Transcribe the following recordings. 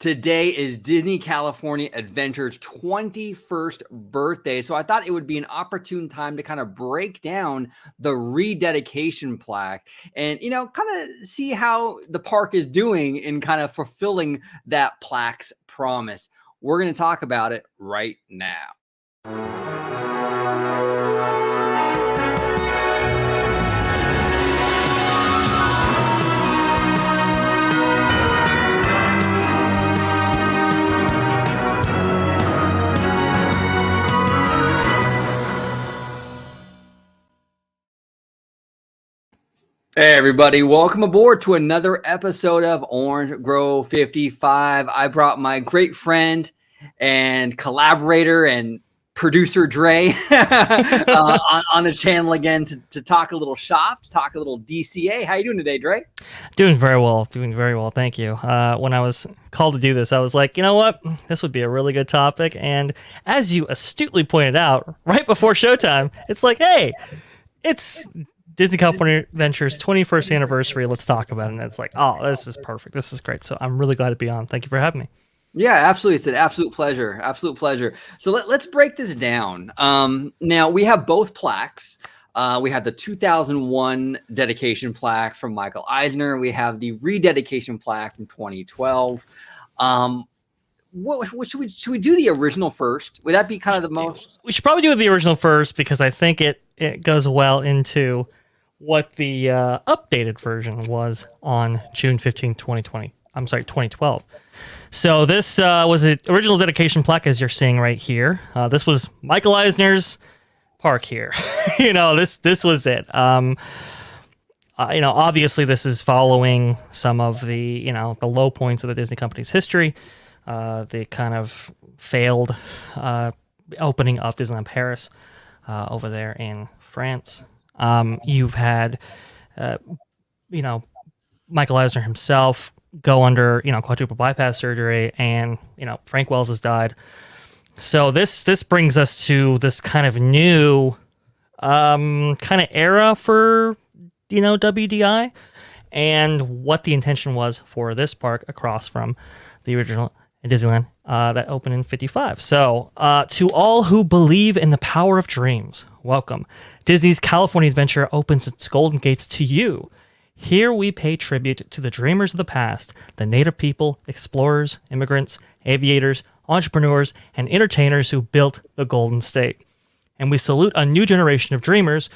Today is Disney California Adventure's 21st birthday. So I thought it would be an opportune time to kind of break down the rededication plaque and, kind of see how the park is doing in kind of fulfilling that plaque's promise. We're going to talk about it right now. Hey everybody, welcome aboard to another episode of Orange Grove 55. I brought my great friend and collaborator and producer Dre on the channel again to talk a little shop, to talk a little DCA. How you doing today, Dre? Doing very well, thank you. When I was called to do this, I was like, you know what? This would be a really good topic. And as you astutely pointed out, right before showtime, it's like, hey, it's Disney California Adventure's 21st anniversary. Let's talk about it. And it's like, oh, this is perfect. This is great. So I'm really glad to be on. Thank you for having me. Yeah, absolutely. It's an absolute pleasure. Absolute pleasure. So let's break this down. Now we have both plaques. We have the 2001 dedication plaque from Michael Eisner. We have the rededication plaque from 2012. Should we do the original first? Would that be kind of the most? We should probably do the original first because I think it goes well into what the updated version was on June 15, 2020. I'm sorry, 2012. So this was the original dedication plaque, as you're seeing right here. This was Michael Eisner's park here. This was it. Obviously this is following some of the, the low points of the Disney company's history. The kind of failed opening of Disneyland Paris over there in France. You've had, Michael Eisner himself go under, quadruple bypass surgery, and, Frank Wells has died. So this brings us to this kind of new kind of era for, WDI, and what the intention was for this park across from the original Disneyland that opened in 55. So to all who believe in the power of dreams, welcome. Disney's California Adventure opens its golden gates to you. Here we pay tribute to the dreamers of the past, the native people, explorers, immigrants, aviators, entrepreneurs, and entertainers who built the Golden State. And we salute a new generation of dreamers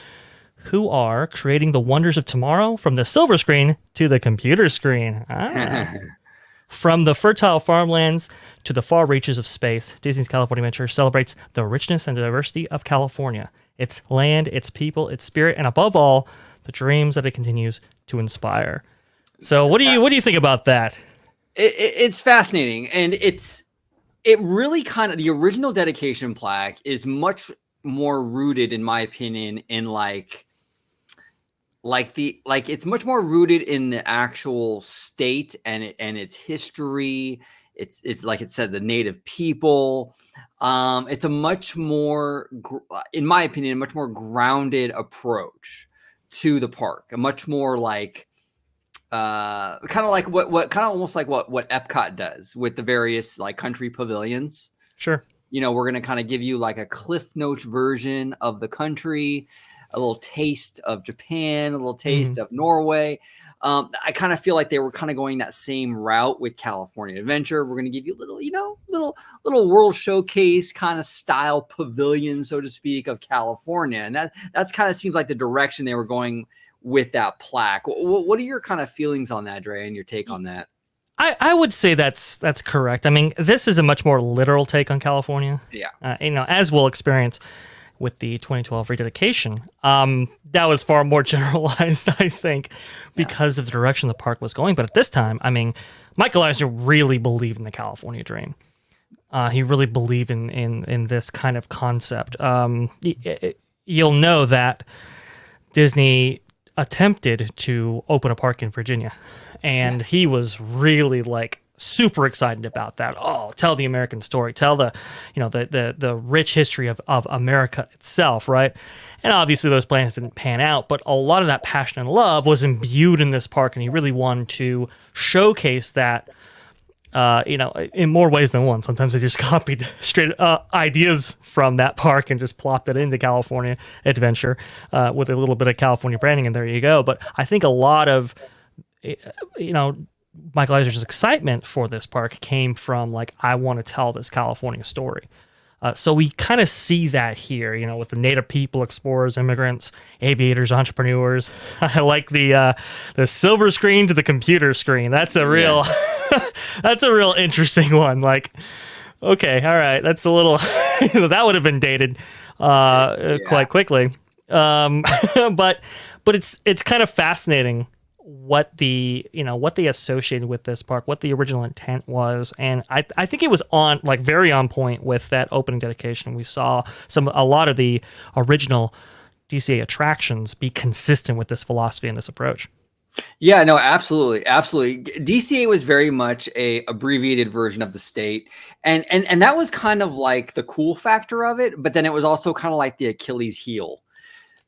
who are creating the wonders of tomorrow from the silver screen to the computer screen. From the fertile farmlands to the far reaches of space, Disney's California Adventure celebrates the richness and diversity of California, its land, its people, its spirit, and above all, the dreams that it continues to inspire. So what do you think about that? It's fascinating, and it really kind of, the original dedication plaque is much more rooted, in my opinion, in it's much more rooted in the actual state and its history. It's like it said, the native people. It's a much more, in my opinion, a much more grounded approach to the park. A much more like kind of like what kind of almost like what Epcot does with the various like country pavilions. Sure. We're gonna kind of give you like a Cliff Notes version of the country, a little taste of Japan, a little taste of Norway. I kind of feel like they were kind of going that same route with California Adventure. We're going to give you a little world showcase kind of style pavilion, so to speak, of California. And that's kind of seems like the direction they were going with that plaque. What are your kind of feelings on that, Dre, and your take on that? I would say that's correct. I mean, this is a much more literal take on California. Yeah. As we'll experience with the 2012 rededication, that was far more generalized, I think, because of the direction the park was going. But at this time, I mean, Michael Eisner really believed in the California dream. He really believed in this kind of concept. You'll know that Disney attempted to open a park in Virginia, and he was really like super excited about that. Oh, tell the American story, tell the rich history of America itself, right? And obviously those plans didn't pan out, but a lot of that passion and love was imbued in this park, and he really wanted to showcase that in more ways than one. Sometimes they just copied straight ideas from that park and just plopped it into California Adventure with a little bit of California branding, and there you go. But I think a lot of, you know, Michael Eisner's excitement for this park came from like, I want to tell this California story. So we kind of see that here, with the native people, explorers, immigrants, aviators, entrepreneurs. I like the silver screen to the computer screen. That's a real, that's a real interesting one. Like, okay, all right, that's a little that would have been dated quite quickly. But it's kind of fascinating what they associated with this park, what the original intent was, and I think it was very on point with that opening dedication. We saw a lot of the original DCA attractions be consistent with this philosophy and this approach. Yeah, no, absolutely. DCA was very much a abbreviated version of the state. And that was kind of like the cool factor of it, but then it was also kind of like the Achilles heel.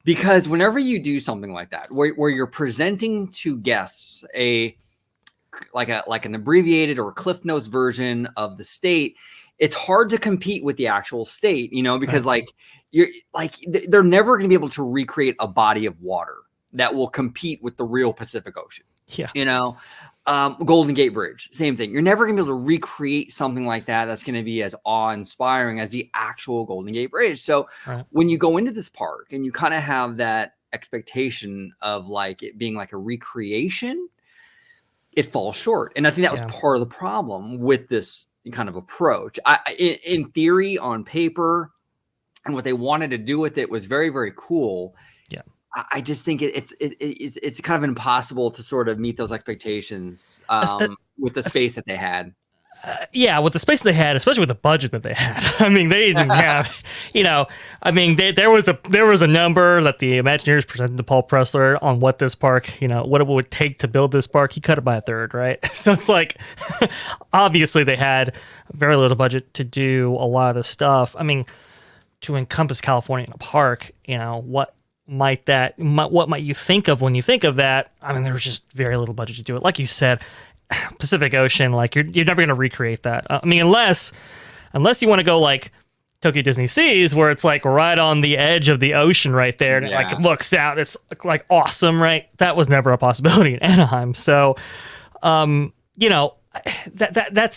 Because whenever you do something like that, where you're presenting to guests like an abbreviated or Cliff Notes version of the state, it's hard to compete with the actual state, because they're never going to be able to recreate a body of water that will compete with the real Pacific Ocean. Yeah. Golden Gate Bridge, same thing. You're never going to be able to recreate something like that that's going to be as awe-inspiring as the actual Golden Gate Bridge. So when you go into this park and you kind of have that expectation of like it being like a recreation, it falls short. And I think that was part of the problem with this kind of approach. In theory, on paper, and what they wanted to do with it was very, very cool. Yeah. I just think it's kind of impossible to sort of meet those expectations with the space that they had. With the space they had, especially with the budget that they had. I mean, they didn't have, there was a number that the Imagineers presented to Paul Pressler on what this park, what it would take to build this park. He cut it by a third, right? So it's like, obviously they had very little budget to do a lot of this stuff. I mean, to encompass California in a park, what might you think of when you think of that? I mean, there was just very little budget to do it. Like you said, Pacific Ocean, like you're never going to recreate that. I mean, unless you want to go like Tokyo Disney Seas, where it's like right on the edge of the ocean right there, and it looks out. It's like awesome, right? That was never a possibility in Anaheim. So, that's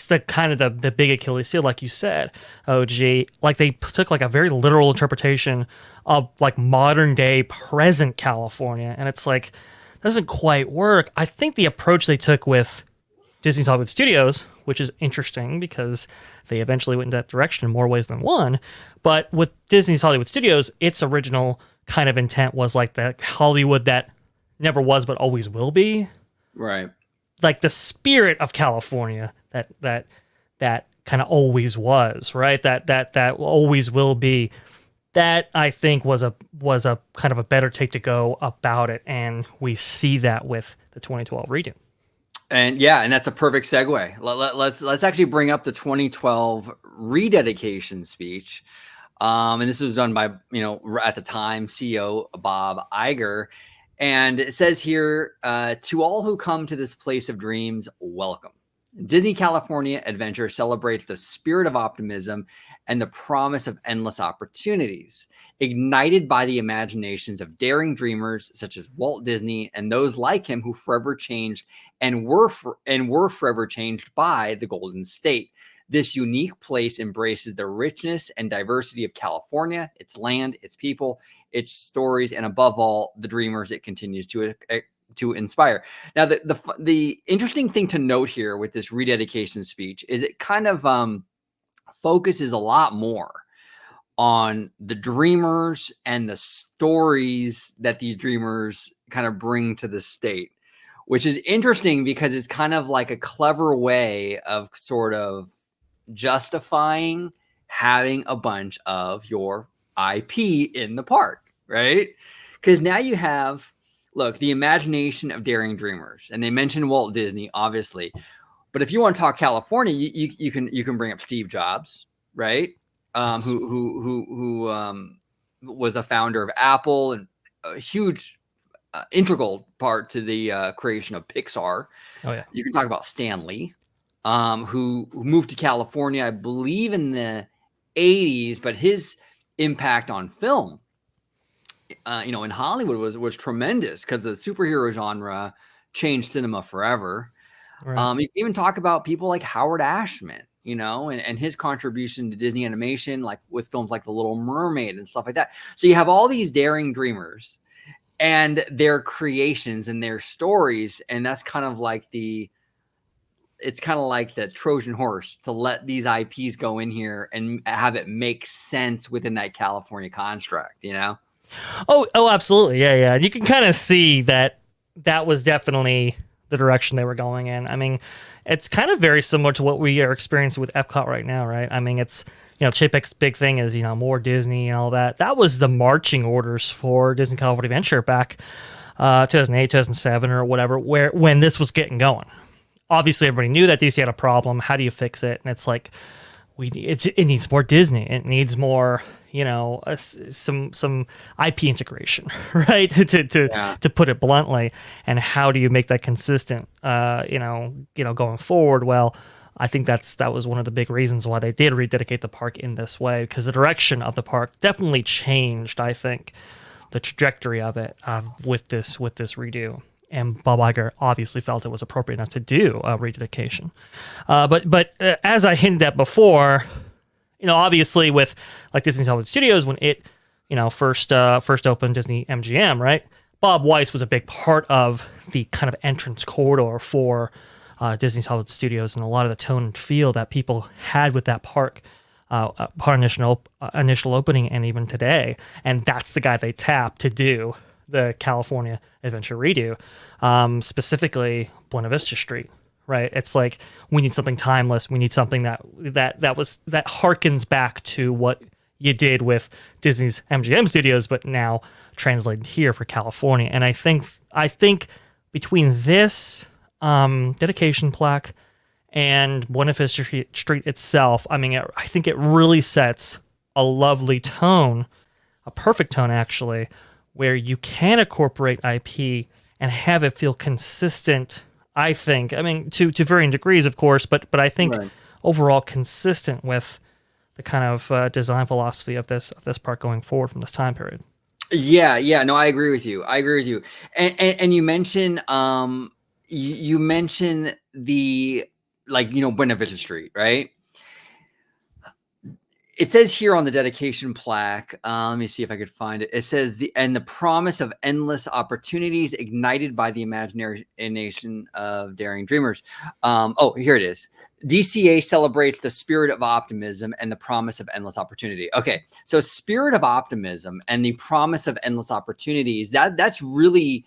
the kind of the big Achilles heel, like you said, OG. Like they took like a very literal interpretation of like modern day present California, and it's like doesn't quite work. I think the approach they took with Disney's Hollywood Studios, which is interesting because they eventually went in that direction in more ways than one, but with Disney's Hollywood Studios, its original kind of intent was like the Hollywood that never was but always will be. Right. Like the spirit of California that kind of always was, right? That always will be. That I think was a kind of a better take to go about it, and we see that with the 2012 redo. And that's a perfect segue. Let's actually bring up the 2012 rededication speech. And this was done by at the time CEO Bob Iger, and it says here, to all who come to this place of dreams, welcome. Disney California Adventure celebrates the spirit of optimism and the promise of endless opportunities, ignited by the imaginations of daring dreamers such as Walt Disney and those like him who forever changed and were forever changed by the Golden State. This unique place embraces the richness and diversity of California, its land, its people, its stories, and above all, the dreamers it continues to inspire. Now, the interesting thing to note here with this rededication speech is it kind of focuses a lot more on the dreamers and the stories that these dreamers kind of bring to the state, which is interesting because it's kind of like a clever way of sort of justifying having a bunch of your IP in the park, right? Because now you have, look, the imagination of daring dreamers, and they mentioned Walt Disney, obviously. But if you want to talk California, you can bring up Steve Jobs, right? Who was a founder of Apple and a huge integral part to the creation of Pixar. Oh yeah. You can talk about Stan Lee. who moved to California, I believe in the 80s, but his impact on film, in Hollywood was tremendous because the superhero genre changed cinema forever. Right. You can even talk about people like Howard Ashman, and his contribution to Disney animation, like with films like The Little Mermaid and stuff like that. So you have all these daring dreamers and their creations and their stories, and that's kind of like the Trojan horse to let these IPs go in here and have it make sense within that California construct, Oh, absolutely. Yeah. You can kind of see that was definitely the direction they were going in. I mean, it's kind of very similar to what we are experiencing with Epcot right now, right? I mean, it's, Chapek's big thing is, more Disney and all that. That was the marching orders for Disney California Adventure back 2008, 2007 or whatever, when this was getting going. Obviously, everybody knew that DC had a problem. How do you fix it? And it's like, it needs more Disney. It needs more, some IP integration, right? To put it bluntly. And how do you make that consistent? Going forward. Well, I think that was one of the big reasons why they did rededicate the park in this way, because the direction of the park definitely changed. I think the trajectory of it with this redo. And Bob Iger obviously felt it was appropriate enough to do a rededication. But as I hinted at before, obviously with like Disney Hollywood Studios, when it, first opened Disney MGM, right? Bob Weiss was a big part of the kind of entrance corridor for Disney's Hollywood Studios, and a lot of the tone and feel that people had with that park upon initial opening and even today. And that's the guy they tapped to do the California Adventure redo, specifically Buena Vista Street, right? It's like, we need something timeless. We need something that harkens back to what you did with Disney's MGM Studios, but now translated here for California. And I think between this dedication plaque and Buena Vista Street itself, I mean, I think it really sets a lovely tone, a perfect tone actually, where you can incorporate IP and have it feel consistent, I think. I mean, to varying degrees, of course, but I think right. Overall consistent with the kind of design philosophy of this park going forward from this time period. Yeah. No, I agree with you. And you mentioned you mentioned the Buena Vista Street, right? It says here on the dedication plaque, let me see if I could find it. It says the promise of endless opportunities ignited by the imagination of daring dreamers. Here it is. DCA celebrates the spirit of optimism and the promise of endless opportunity. Okay, so spirit of optimism and the promise of endless opportunities, that's really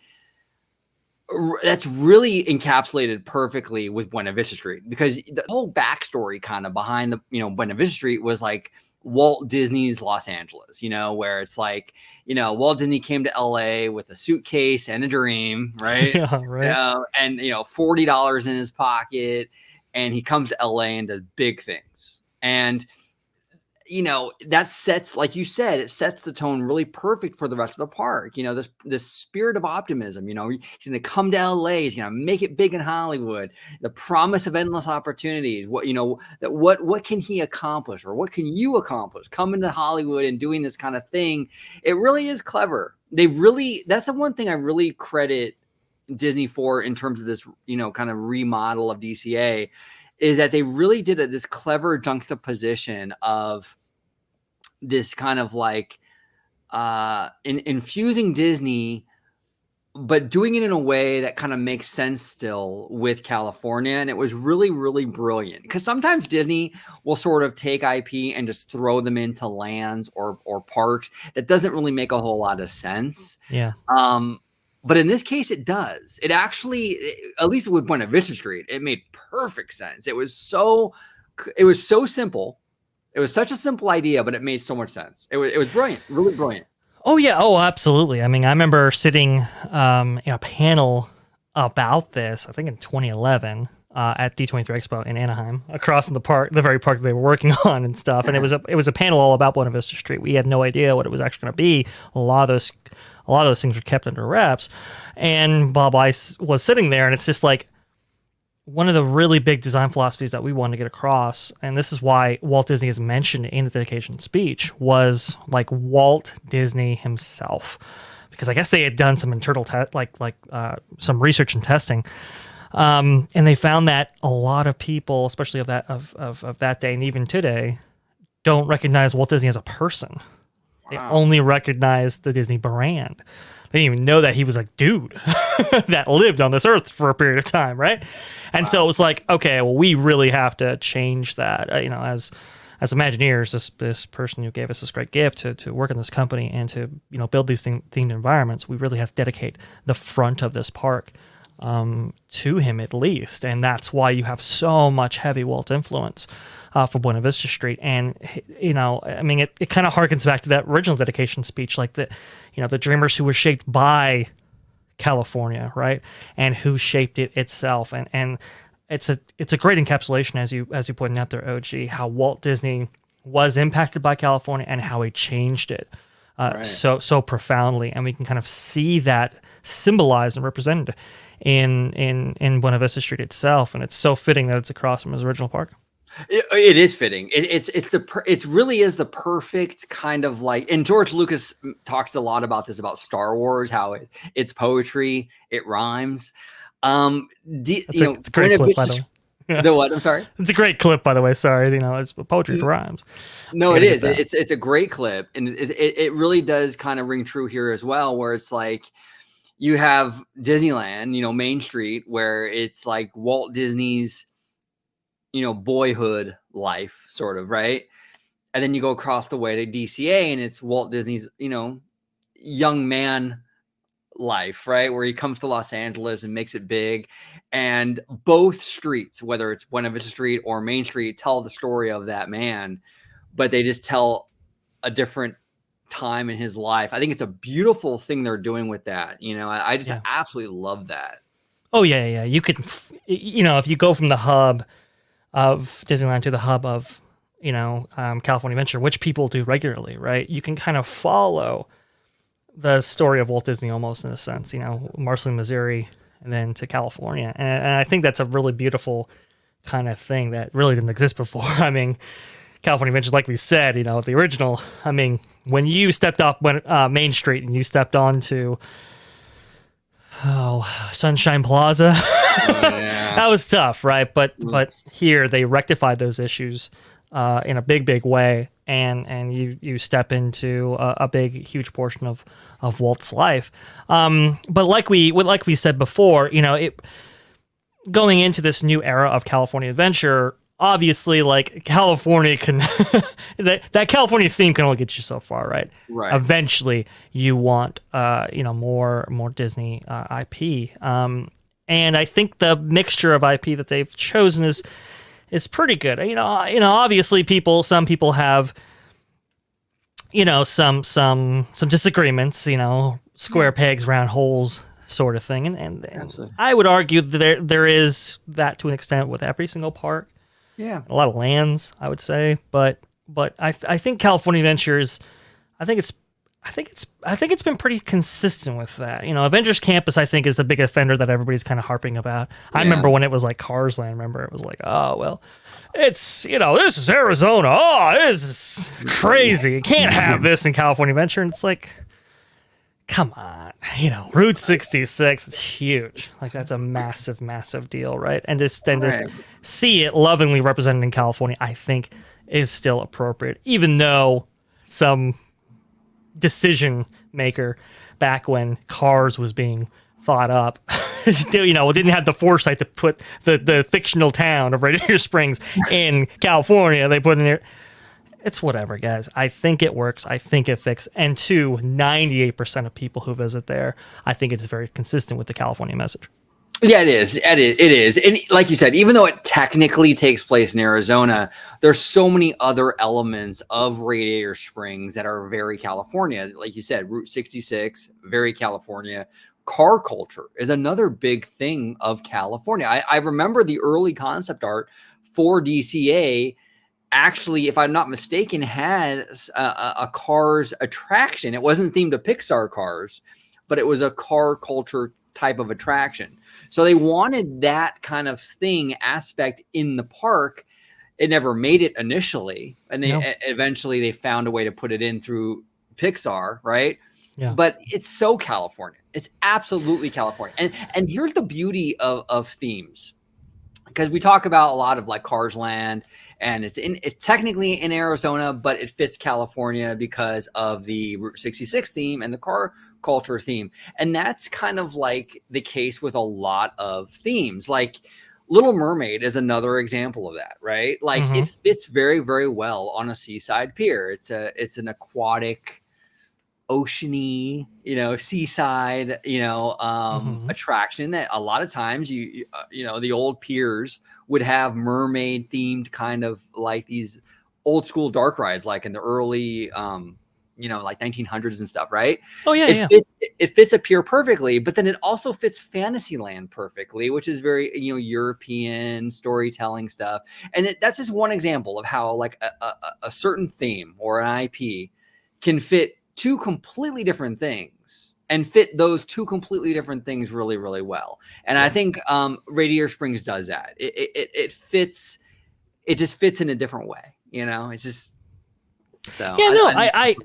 encapsulated perfectly with Buena Vista Street, because the whole backstory kind of behind the, Buena Vista Street was like Walt Disney's Los Angeles, where it's like, Walt Disney came to LA with a suitcase and a dream, right? Yeah, right. And, $40 in his pocket, and he comes to LA and does big things. And, that sets, like you said, it sets the tone really perfect for the rest of the park. This spirit of optimism, he's going to come to LA, he's going to make it big in Hollywood, the promise of endless opportunities. What can he accomplish, or what can you accomplish coming to Hollywood and doing this kind of thing? It really is clever. That's the one thing I really credit Disney for in terms of this, kind of remodel of DCA, is that they really did this clever juxtaposition of this kind of like infusing Disney, but doing it in a way that kind of makes sense still with California. And it was really, really brilliant, because sometimes Disney will sort of take IP and just throw them into lands or parks that doesn't really make a whole lot of sense. Yeah. But in this case, it does. It actually, at least with Buena Vista Street, it made perfect sense. It was so simple. It was such a simple idea, but it made so much sense. It was brilliant, really brilliant. Oh yeah. Oh, absolutely. I mean, I remember sitting in a panel about this, I think in 2011, at D23 Expo in Anaheim, across in the park, the very park they were working on and stuff. And it was a panel all about Buena Vista Street. We had no idea what it was actually going to be. A lot of those things were kept under wraps. And Bob Weiss was sitting there, and it's just like, one of the really big design philosophies that we wanted to get across, and this is why Walt Disney is mentioned in the dedication speech, was like Walt Disney himself, because I guess they had done some internal some research and testing, and they found that a lot of people, especially of that day and even today, don't recognize Walt Disney as a person. They only recognize the Disney brand. They didn't even know that he was a dude that lived on this earth for a period of time, right? And so it was like, okay, well, we really have to change that. As Imagineers, this person who gave us this great gift to work in this company and to build these themed environments, we really have to dedicate the front of this park to him at least, and that's why you have so much heavy Walt influence for Buena Vista Street. And I mean, it kind of harkens back to that original dedication speech, like the dreamers who were shaped by California, right, and who shaped it itself. And it's a great encapsulation, as you pointed out there, OG, how Walt Disney was impacted by California and how he changed it so profoundly, and we can kind of see that symbolized and represented in Buena Vista Street itself, and it's so fitting that it's across from his original park. It is fitting. It really is the perfect kind of like, and George Lucas talks a lot about this, about Star Wars, how it's poetry, it rhymes. It's a great clip, by the way. Yeah. The what? I'm sorry. It's a great clip, by the way. Sorry, it's poetry for rhymes. No, it is. It's a great clip, and it really does kind of ring true here as well, where it's like you have Disneyland, Main Street, where it's like Walt Disney's boyhood life, sort of, right? And then you go across the way to DCA, and it's Walt Disney's young man life, right, where he comes to Los Angeles and makes it big. And both streets, whether it's Buena Vista Street or Main Street, tell the story of that man, but they just tell a different time in his life. I think it's a beautiful thing they're doing with that. I just absolutely love that. Oh yeah. You could, if you go from the hub of Disneyland to the hub of California Adventure, which people do regularly, right, you can kind of follow the story of Walt Disney almost, in a sense, Marceline, Missouri, and then to California. And I think that's a really beautiful kind of thing that really didn't exist before. I mean, California Adventure, like we said, the original, I mean, when you stepped off Main Street and you stepped onto Sunshine Plaza, that was tough, right? But here they rectified those issues in a big way, and you step into a big, huge portion of Walt's life. But like we said before, going into this new era of California Adventure, obviously, like, California can that California theme can only get you so far, right? Right. Eventually, you want more Disney IP, and I think the mixture of IP that they've chosen is pretty good. Obviously, some people have some disagreements. Square pegs, round holes, sort of thing, and I would argue that there is that to an extent with every single park. Yeah, a lot of lands, I would say, but I think California Adventures, I think it's been pretty consistent with that. Avengers Campus, I think, is the big offender that everybody's kind of harping about. I remember when it was like Cars Land. Remember, it was like, oh well, it's this is Arizona. Oh, this is crazy. You can't have this in California Adventure. And it's like, come on, Route 66, it's huge. Like, that's a massive deal, right? And to see it lovingly represented in California, I think, is still appropriate, even though some decision maker back when Cars was being thought up, didn't have the foresight to put the fictional town of Rededication Springs in California. They put in there. It's whatever, guys. I think it works. I think it fits. And 98% of people who visit there, I think it's very consistent with the California message. Yeah, it is. It is. And like you said, even though it technically takes place in Arizona, there's so many other elements of Radiator Springs that are very California. Like you said, Route 66, very California. Car culture is another big thing of California. I remember the early concept art for DCA actually, if I'm not mistaken, had a Cars attraction. It wasn't themed to Pixar cars, but it was a car culture type of attraction. So they wanted that kind of thing aspect in the park. It never made it initially, and eventually they found a way to put it in through Pixar, right? Yeah. But it's so California. It's absolutely California. And here's the beauty of themes, because we talk about a lot of like Cars Land, and it's technically in Arizona, but it fits California because of the Route 66 theme and the car culture theme. And that's kind of like the case with a lot of themes. Like Little Mermaid is another example of that, right? Like it fits very, very well on a seaside pier. It's an aquatic, oceany, seaside, attraction that a lot of times the old piers would have mermaid themed kind of like these old school dark rides, like in the early, like 1900s and stuff, right? Oh yeah, it fits a pier perfectly, but then it also fits Fantasyland perfectly, which is very, European storytelling stuff. And that's just one example of how like a certain theme or an IP can fit two completely different things and fit those two completely different things really, really well. And I think Radiator Springs does that. It fits. It just fits in a different way. It's just so. Yeah, I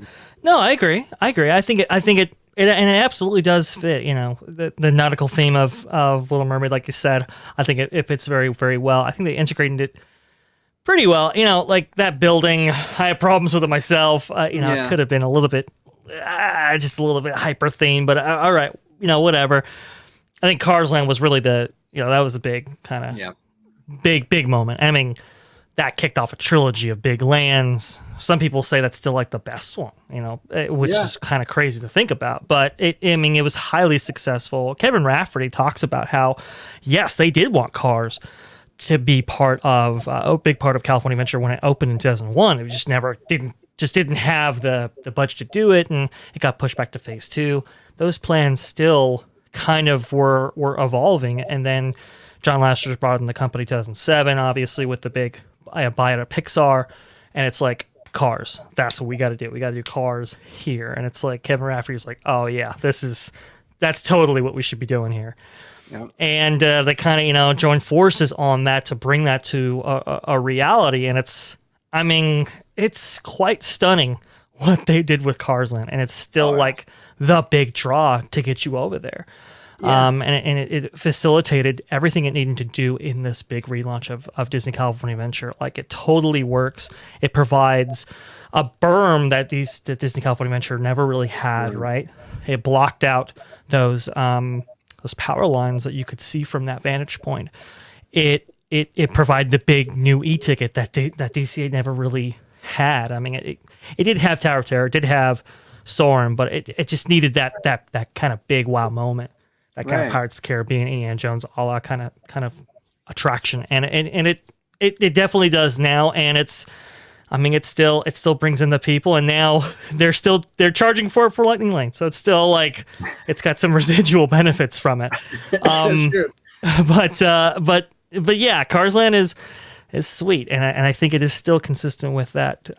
agree. I think it, and it absolutely does fit. The nautical theme of Little Mermaid, like you said. I think it fits very, very well. I think they integrated it pretty well. Like that building, I have problems with it myself. It could have been a little bit, just a little bit hyper theme, but all right, whatever. I think Cars Land was really that was a big kind of big moment. I mean, that kicked off a trilogy of big lands. Some people say that's still like the best one, which is kind of crazy to think about. But it was highly successful. Kevin Rafferty talks about how, yes, they did want Cars to be part of a big part of California Adventure when it opened in 2001. It just never didn't have the budget to do it, and it got pushed back to phase 2. Those plans still kind of were evolving, and then John Lasseter brought in the company 2007, obviously with the big buy out of Pixar, and it's like Cars. That's what we got to do. We got to do Cars here, and it's like Kevin Rafferty's like, oh yeah, that's totally what we should be doing here. Yep. And they kind of joined forces on that to bring that to a reality, and it's quite stunning what they did with Cars Land, and it's still like the big draw to get you over there. Yeah. And it facilitated everything it needed to do in this big relaunch of Disney California Adventure. Like, it totally works. It provides a berm that Disney California Adventure never really had, right? It blocked out those power lines that you could see from that vantage point. It provided the big new e-ticket that DCA never really had. I mean, it did have Tower of Terror, it did have Soarin', but it just needed that kind of big wow moment. That kind of Pirates of the Caribbean, Indiana Jones, all that kind of attraction, and it definitely does now. And it still brings in the people, and now they're charging for Lightning Lane, so it's still like it's got some residual benefits from it. But yeah, Cars Land is sweet, and I think it is still consistent with that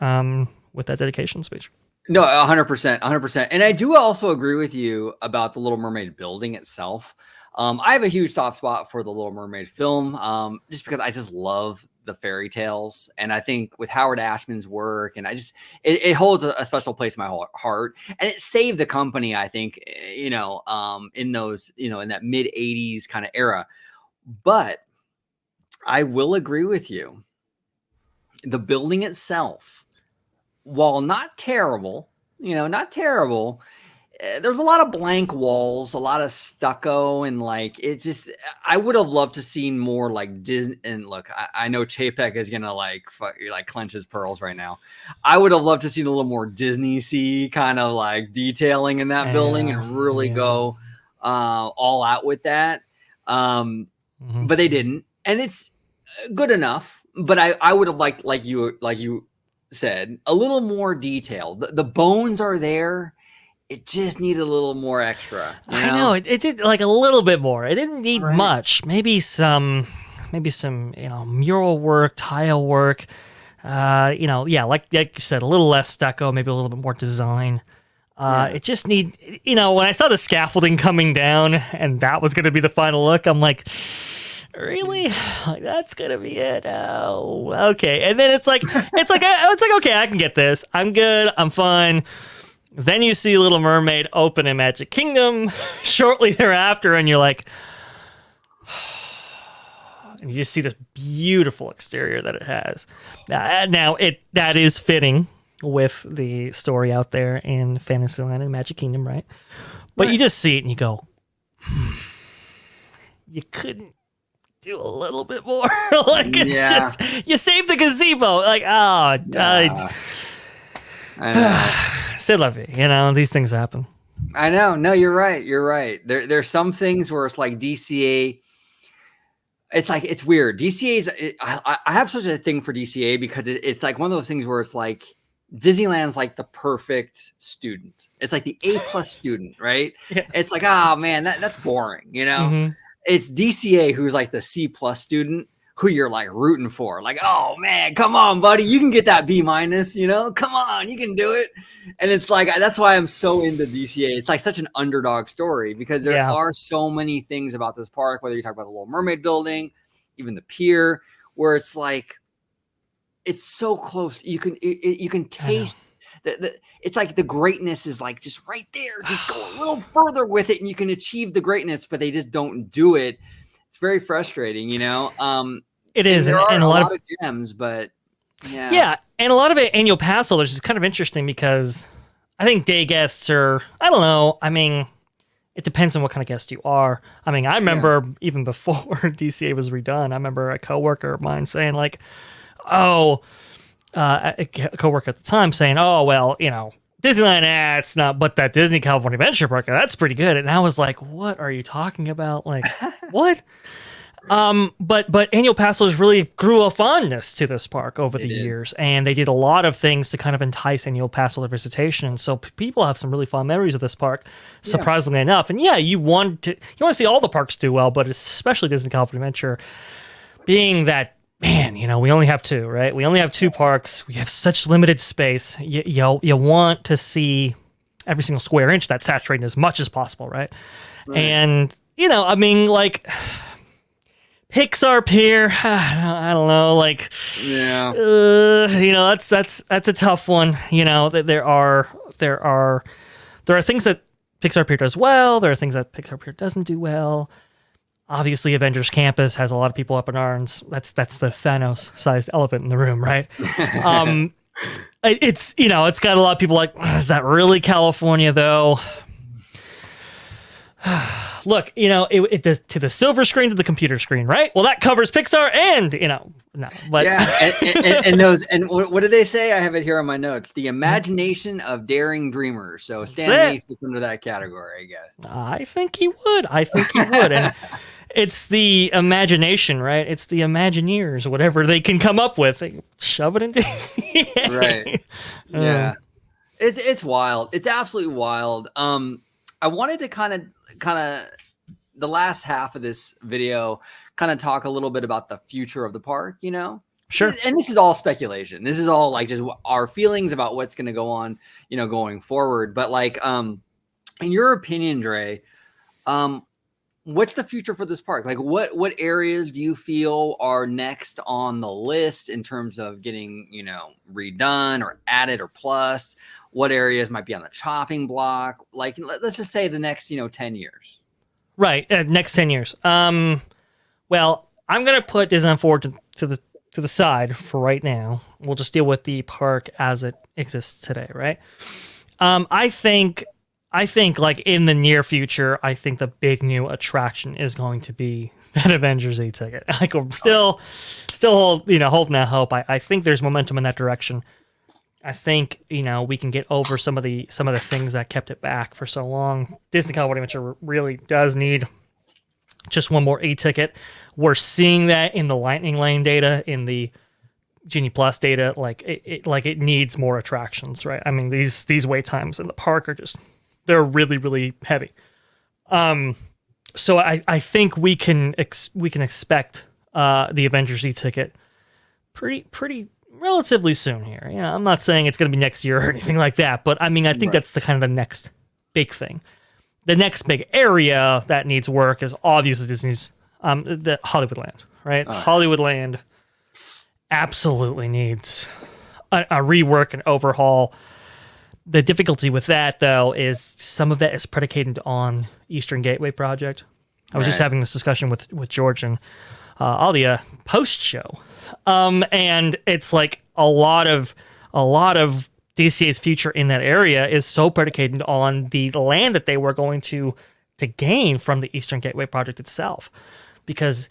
dedication speech. No, 100%, 100%. And I do also agree with you about the Little Mermaid building itself. I have a huge soft spot for the Little Mermaid film, just because I just love the fairy tales. And I think with Howard Ashman's work, and it holds a special place in my heart. And it saved the company, I think, in those, in that mid 80s kind of era. But I will agree with you. The building itself, while not terrible, there's a lot of blank walls, a lot of stucco, and like I would have loved to seen more like Disney. And look, I know Chapek is gonna like clench his pearls right now. I would have loved to see a little more Disney-y kind of like detailing in that building and really go all out with that. But they didn't, and it's good enough. But I would have liked, like you said, a little more detail. The bones are there. It just needed a little more extra. I know it did, like a little bit more. It didn't need much. Maybe some mural work, tile work. Like you said, a little less stucco, maybe a little bit more design. It just need, when I saw the scaffolding coming down and that was going to be the final look, I'm like, really? Like, that's going to be it? Oh, okay. And then it's like, okay, I can get this. I'm good. I'm fine. Then you see Little Mermaid open in Magic Kingdom shortly thereafter, and you're like, and you just see this beautiful exterior that it has. Now that is fitting with the story out there in Fantasyland and Magic Kingdom, right? But you just see it and you go, you couldn't do a little bit more. Like, it's just, you saved the gazebo. Like, I know. C'est la vie, these things happen. I know. No, you're right. You're right. There's some things where it's like DCA. It's like, it's weird. DCA's, I have such a thing for DCA because it's like one of those things where it's like Disneyland's like the perfect student. It's like the A+ student, right? Yes. It's like, oh man, that's boring, Mm-hmm. It's DCA who's like the C+ student who you're like rooting for. Like, oh man, come on, buddy. You can get that B-. Come on, you can do it. And it's like, that's why I'm so into DCA. It's like such an underdog story because there are so many things about this park, whether you talk about the Little Mermaid building, even the pier, where it's like, it's so close. You can taste it's like the greatness is like just right there. Just go a little further with it and you can achieve the greatness, but they just don't do it. It's very frustrating, It is, and a lot of gems, but yeah, and a lot of it annual pass holders is kind of interesting because I think day guests are, I don't know. I mean, it depends on what kind of guest you are. I mean, I remember even before DCA was redone, I remember a coworker of mine saying like, a coworker at the time saying, "Oh well, Disneyland, it's not, but that Disney California Adventure Park, that's pretty good." And I was like, "What are you talking about? Like, what?" But annual pass holders really grew a fondness to this park over the years, and they did a lot of things to kind of entice annual pass holder visitation. So people have some really fond memories of this park, surprisingly enough. And you want to see all the parks do well, but especially Disney California Adventure, being that, man, we only have two, right? We only have two parks. We have such limited space. You want to see every single square inch that's saturated as much as possible, right? And, I mean, like, Pixar Pier, I don't know, like, that's a tough one. There are things that Pixar Pier does well. There are things that Pixar Pier doesn't do well. Obviously, Avengers Campus has a lot of people up in arms. That's the Thanos-sized elephant in the room, right? It's got a lot of people like, is that really California though? Look, to the silver screen to the computer screen, right? Well, that covers Pixar and no, but and those, and what did they say? I have it here on my notes. The imagination of daring dreamers. So Stan Lee fits into that category, I guess. I think he would. And it's the imagination, right? It's the Imagineers, whatever they can come up with, they shove it into DCA. Right. Yeah. It's wild. It's absolutely wild. I wanted to kind of the last half of this video kind of talk a little bit about the future of the park, Sure. And this is all speculation. This is all like just our feelings about what's going to go on, going forward. But like, in your opinion, Dre, what's the future for this park? Like what areas do you feel are next on the list in terms of getting, redone or added or plus? What areas might be on the chopping block? Like, let's just say the next, 10 years. Right. Next 10 years. Well, I'm going to put Disneyland Forward to the side for right now. We'll just deal with the park as it exists today, right? I think like in the near future, I think the big new attraction is going to be that Avengers e-ticket. Like, we're still holding out hope. I think there's momentum in that direction. I think, we can get over some of the things that kept it back for so long. Disney California Adventure really does need just one more e-ticket. We're seeing that in the Lightning Lane data, in the Genie Plus data. Like it needs more attractions, right? I mean, these wait times in the park are they're really, really heavy. So I think we can expect the Avengers e-ticket pretty relatively soon here. Yeah, I'm not saying it's going to be next year or anything like that, but I mean, I think that's the kind of the next big thing. The next big area that needs work is obviously Disney's the Hollywoodland, right? Hollywoodland absolutely needs a rework and overhaul. The difficulty with that, though, is some of that is predicated on Eastern Gateway project. I was just having this discussion with George and Alia post show, and it's like a lot of DCA's future in that area is so predicated on the land that they were going to gain from the Eastern Gateway project itself, because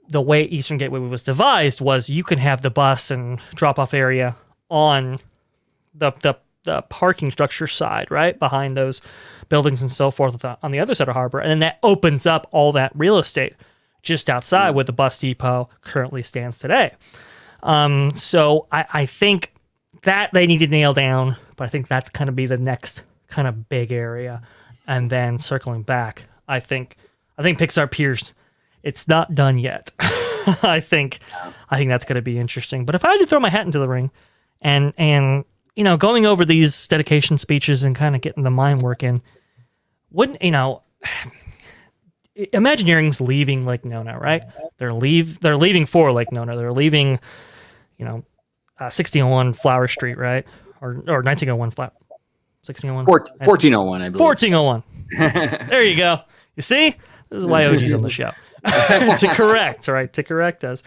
the way Eastern Gateway was devised was you can have the bus and drop off area on the parking structure side, right behind those buildings and so forth on the other side of harbor, and then that opens up all that real estate just outside where the bus depot currently stands today. So I think that they need to nail down, but I think that's kind of be the next kind of big area. And then circling back, I think Pixar Piers, it's not done yet. I think that's going to be interesting. But if I had to throw my hat into the ring and going over these dedication speeches and kind of getting the mind work in, wouldn't Imagineering's leaving Lake Nona, right? They're leaving for Lake Nona. They're leaving, 1601 Flower Street, right? Or 1901 1601? 1401, I believe. 1401. There you go. You see? This is why OG's on the show. To correct us.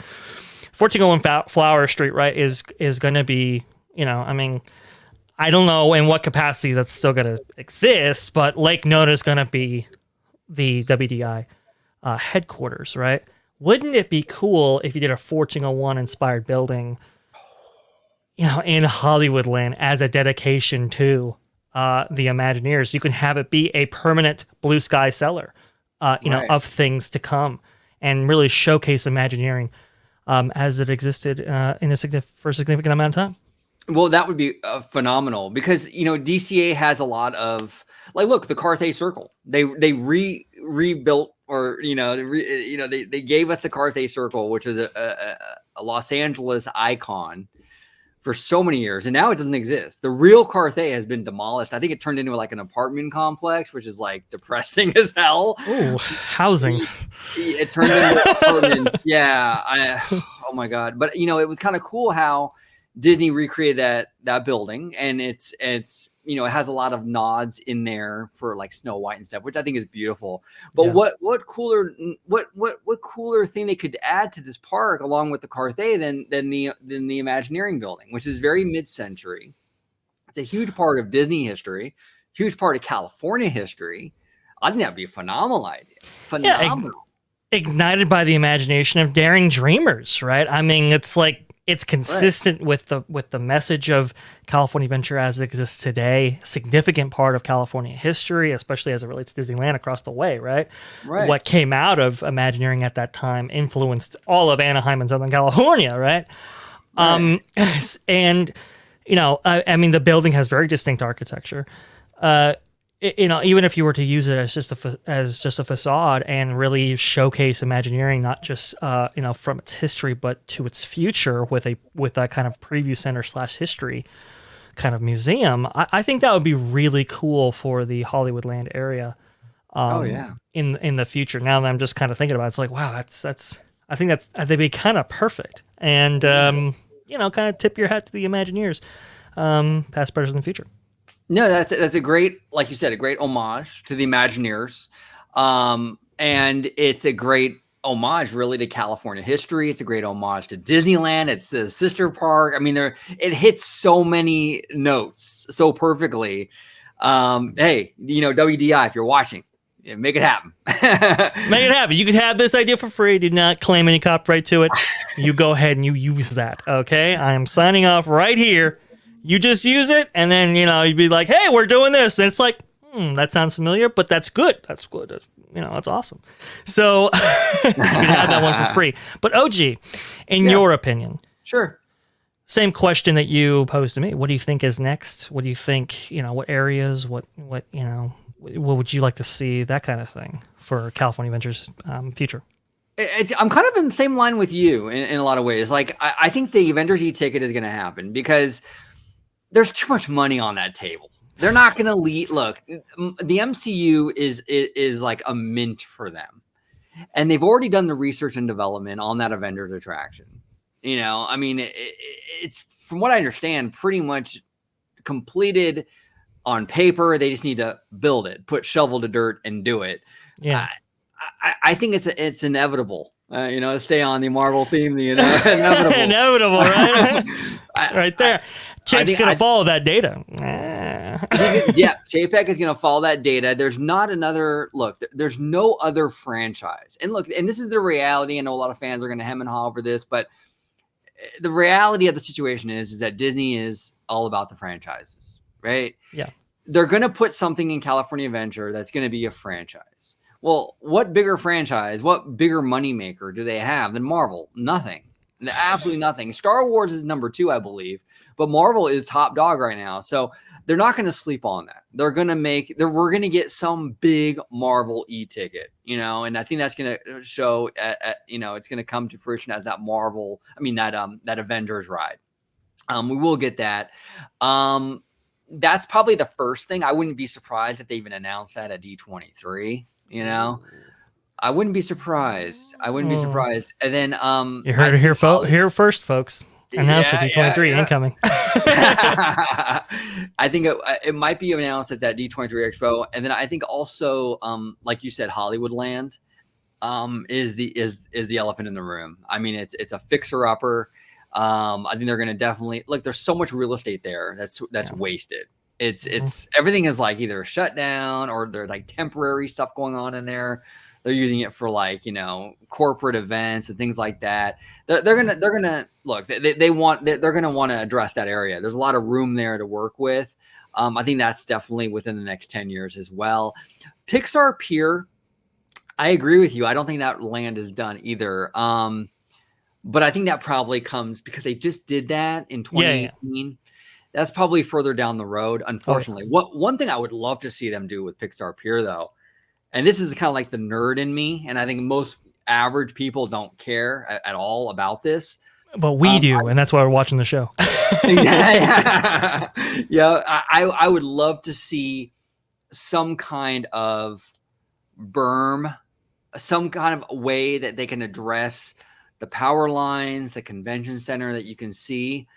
1401 Flower Street, right, is going to be, I don't know in what capacity that's still going to exist, but Lake Nona is going to be the WDI headquarters, right? Wouldn't it be cool if you did a 1401 inspired building, in Hollywoodland as a dedication to the Imagineers? You can have it be a permanent blue sky cellar, of things to come, and really showcase Imagineering as it existed for a significant amount of time. Well, that would be phenomenal, because DCA has a lot of, like, look, the Carthay Circle. They rebuilt, or they gave us the Carthay Circle, which is a Los Angeles icon for so many years, and now it doesn't exist. The real Carthay has been demolished. I think it turned into like an apartment complex, which is like depressing as hell. Ooh, housing. It turned into apartments. Yeah. Oh my God. But it was kind of cool how Disney recreated that building, and it's it has a lot of nods in there for like Snow White and stuff, which I think is beautiful. But what cooler thing they could add to this park along with the Carthay than the Imagineering building, which is very mid-century. It's a huge part of Disney history, huge part of California history. I think that'd be a phenomenal idea. Phenomenal. Yeah, ignited by the imagination of daring dreamers, right? I mean, it's like, it's consistent with the message of California Adventure as it exists today. Significant part of California history, especially as it relates to Disneyland across the way, right? What came out of Imagineering at that time influenced all of Anaheim and Southern California, right? And I mean, the building has very distinct architecture. Even if you were to use it as just a facade and really showcase Imagineering, not just from its history, but to its future with that kind of preview center / history kind of museum, I think that would be really cool for the Hollywoodland area. In the future. Now that I'm just kind of thinking about it, it's like, wow, I think they'd be kind of perfect, and kind of tip your hat to the Imagineers, past, present, and future. No, that's a great, like you said, a great homage to the Imagineers. And it's a great homage really to California history. It's a great homage to Disneyland. It's the sister park. I mean, it hits so many notes so perfectly. Hey, WDI, if you're watching, make it happen. Make it happen. You can have this idea for free. Do not claim any copyright to it. You go ahead and you use that. Okay. I am signing off right here. You just use it, and then, you'd be like, hey, we're doing this. And it's like, that sounds familiar, but that's good. That's good. That's awesome. So you can have that one for free. But OG, in your opinion. Sure. Same question that you posed to me. What do you think is next? What do you think, what areas, what would you like to see, that kind of thing for California Adventures future? I'm kind of in the same line with you in a lot of ways. Like, I think the Avengers e-ticket is going to happen because there's too much money on that table. They're not going to lead. Look, the MCU is like a mint for them, and they've already done the research and development on that Avengers attraction. You know, I mean, it's from what I understand, pretty much completed on paper. They just need to build it, put shovel to dirt, and do it. Yeah. I think it's inevitable, you know, stay on the Marvel theme, you know, inevitable. Inevitable, right? Right there. Chip's going to follow that data. Yeah, JPEG is going to follow that data. There's not another, look, there's no other franchise. And look, and this is the reality. I know a lot of fans are going to hem and haw over this, but the reality of the situation is that Disney is all about the franchises, right? Yeah. They're going to put something in California Adventure that's going to be a franchise. Well, what bigger franchise, what bigger moneymaker do they have than Marvel? Nothing. Absolutely nothing. Star Wars is number 2, I believe, but Marvel is top dog right now. So they're not going to sleep on that. They're going to we're going to get some big Marvel e-ticket, you know, and I think that's going to show you know, it's going to come to fruition as that that Avengers ride. We will get that. That's probably the first thing. I wouldn't be surprised if they even announced that at D23. You know, I wouldn't be surprised. And then, you heard it here first, folks. Announcement D23 incoming. I think it might be announced at that D23 Expo, and then I think also, like you said, Hollywoodland is the elephant in the room. I mean, it's a fixer upper. I think they're going to definitely look. There's so much real estate there that's wasted. It's everything is like either shut down or there's like temporary stuff going on in there. They're using it for like, you know, corporate events and things like that. They're gonna look. They're gonna want to address that area. There's a lot of room there to work with. I think that's definitely within the next 10 years as well. Pixar Pier, I agree with you. I don't think that land is done either. But I think that probably comes because they just did that in 2018. Yeah. That's probably further down the road, unfortunately. One thing I would love to see them do with Pixar Pier, though, and this is kind of like the nerd in me, and I think most average people don't care at all about this. But we do, and that's why we're watching the show. Yeah. I would love to see some kind of berm, some kind of way that they can address the power lines, the convention center that you can see.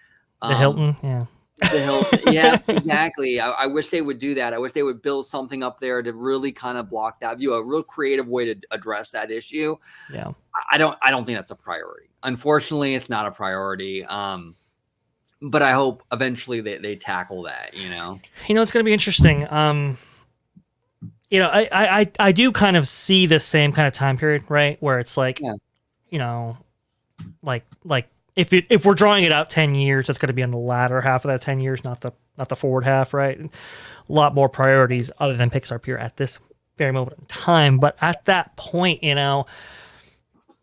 The Hilton, yeah. The Hilton, yeah, exactly. I wish they would do that. I wish they would build something up there to really kind of block that view, a real creative way to address that issue. Yeah. I don't think that's a priority. Unfortunately, it's not a priority. But I hope eventually they tackle that, you know. You know, it's going to be interesting. You know, I do kind of see the same kind of time period, right? Where it's like, you know, like if we're drawing it out 10 years, it's going to be in the latter half of that 10 years, not the forward half, right? A lot more priorities other than Pixar Pier at this very moment in time. But at that point, you know,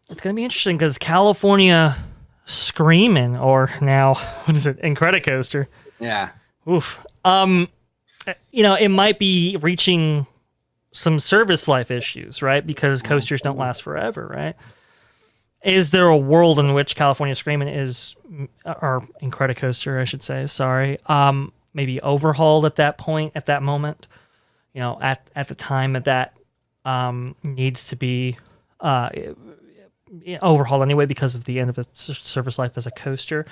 it's going to be interesting because California Screamin', or now, what is it, Incredicoaster? Yeah. Oof. You know, it might be reaching some service life issues, right? Because coasters don't last forever, right? Is there a world in which California Screamin' is, or Incredicoaster, I should say, sorry, maybe overhauled at that point, at that moment, you know, at the time that needs to be overhauled anyway because of the end of its service life as a coaster?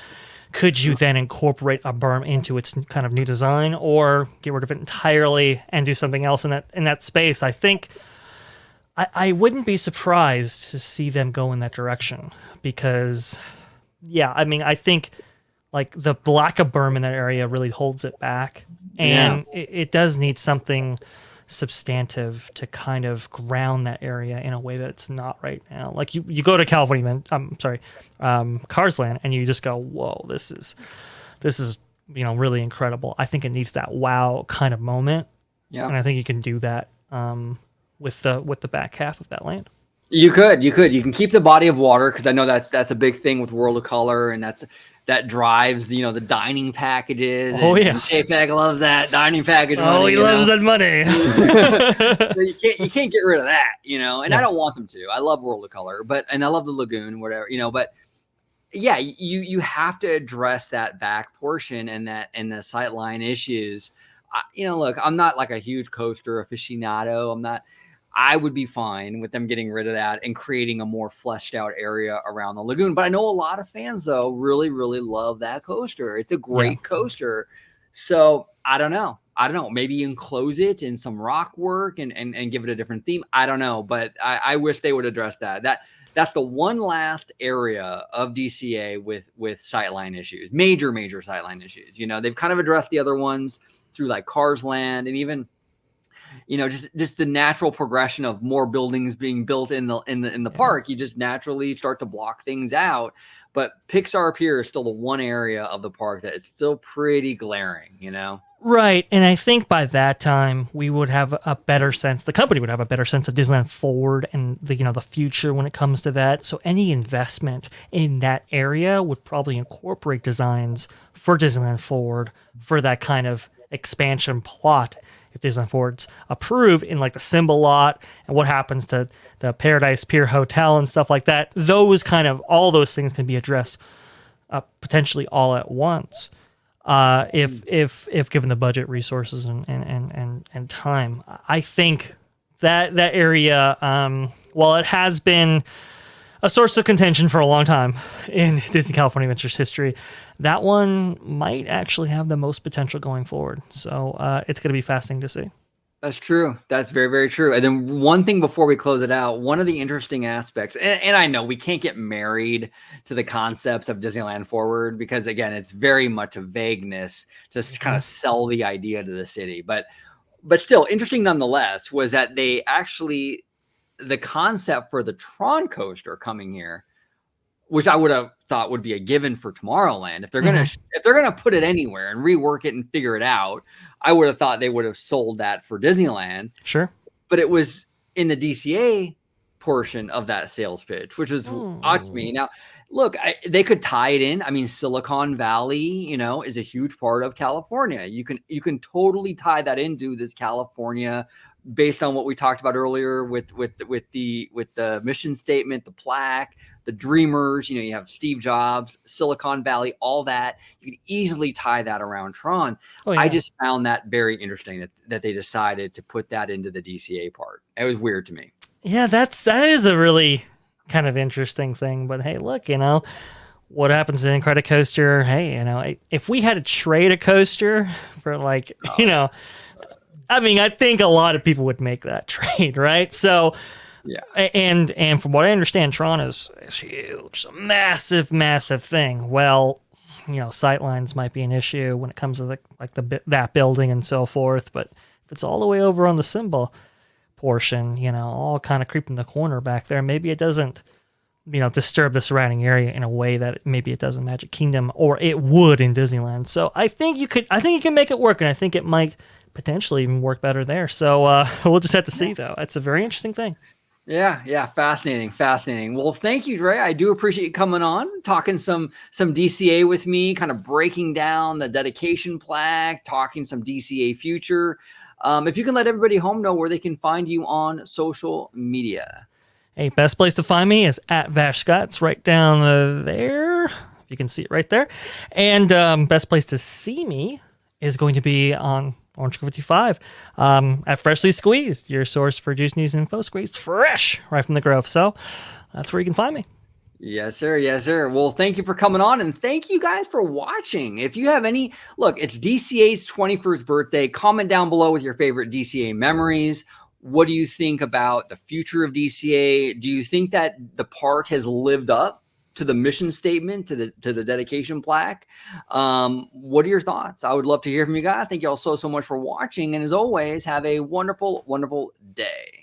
Could you then incorporate a berm into its kind of new design, or get rid of it entirely and do something else in that space? I think I wouldn't be surprised to see them go in that direction because, yeah, I mean, I think like the lack of berm in that area really holds it back, and it does need something substantive to kind of ground that area in a way that it's not right now. Like you go to California, Cars Land, and you just go, whoa, this is you know, really incredible. I think it needs that wow kind of moment, and I think you can do that with the back half of that land. You can keep the body of water, because I know that's a big thing with World of Color, and that drives the dining packages. Oh yeah, and Chapek loves that dining package money. he loves that money. So you can't get rid of that, and I don't want them to. I love World of Color, and I love the lagoon, whatever, but yeah, you have to address that back portion and the sightline issues. Look, I'm not like a huge coaster aficionado. I would be fine with them getting rid of that and creating a more fleshed out area around the lagoon. But I know a lot of fans, though, really, really love that coaster. It's a great coaster. So I don't know. Maybe enclose it in some rock work and give it a different theme. I don't know. But I wish they would address that. That's the one last area of DCA with sightline issues, major sightline issues. They've kind of addressed the other ones through like Cars Land, and even just the natural progression of more buildings being built in the park. You just naturally start to block things out. But Pixar Pier is still the one area of the park that is still pretty glaring, Right, and I think by that time we would have a better sense. The company would have a better sense of Disneyland Forward and the future when it comes to that. So any investment in that area would probably incorporate designs for Disneyland Forward for that kind of expansion plot. If Disneyland Forward's approved in like the Symbol lot and what happens to the Paradise Pier Hotel and stuff like that, all those things can be addressed potentially all at once. If given the budget, resources, and time. I think that area, while it has been a source of contention for a long time in Disney California Adventures history, that one might actually have the most potential going forward. So it's going to be fascinating to see. That's true. That's very, very true. And then one thing before we close it out, one of the interesting aspects, and I know we can't get married to the concepts of Disneyland Forward because, again, it's very much a vagueness to kind of sell the idea to the city. But still, interesting nonetheless was that they actually, the concept for the Tron coaster coming here, which I would have thought would be a given for Tomorrowland. If they're gonna put it anywhere and rework it and figure it out, I would have thought they would have sold that for Disneyland. Sure, but it was in the DCA portion of that sales pitch, which was odd to me. Now, look, they could tie it in. I mean, Silicon Valley, is a huge part of California. You can totally tie that into this California, based on what we talked about earlier with the mission statement, the plaque, the dreamers. You have Steve Jobs, Silicon Valley, all that. You can easily tie that around Tron. Oh, yeah. I just found that very interesting that they decided to put that into the DCA part. It was weird to me. Yeah, that is a really kind of interesting thing. But hey, look, what happens in Incredicoaster? Hey, if we had to trade a coaster for I mean, I think a lot of people would make that trade, right? So, yeah. And from what I understand, Tron is huge, it's a massive, massive thing. Well, sightlines might be an issue when it comes to that building and so forth. But if it's all the way over on the Symbol portion, all kind of creeping the corner back there, maybe it doesn't, disturb the surrounding area in a way that maybe it does in Magic Kingdom or it would in Disneyland. So I think you can make it work, and I think it might potentially even work better there. So we'll just have to see, though. It's a very interesting thing. Yeah. Fascinating. Well, thank you, Dre. I do appreciate you coming on, talking some DCA with me, kind of breaking down the dedication plaque, talking some DCA future. If you can let everybody home know where they can find you on social media. Hey, best place to find me is at Vash Scott. It's right down there. You can see it right there. And best place to see me is going to be on Orange 55 at Freshly Squeezed, your source for juice, news, and info, squeezed fresh right from the Grove. So that's where you can find me. Yes, sir. Well, thank you for coming on, and thank you guys for watching. If you have it's DCA's 21st birthday. Comment down below with your favorite DCA memories. What do you think about the future of DCA? Do you think that the park has lived up to the mission statement, to the dedication plaque? What are your thoughts? I would love to hear from you guys. Thank you all so much for watching. And as always, have a wonderful, wonderful day.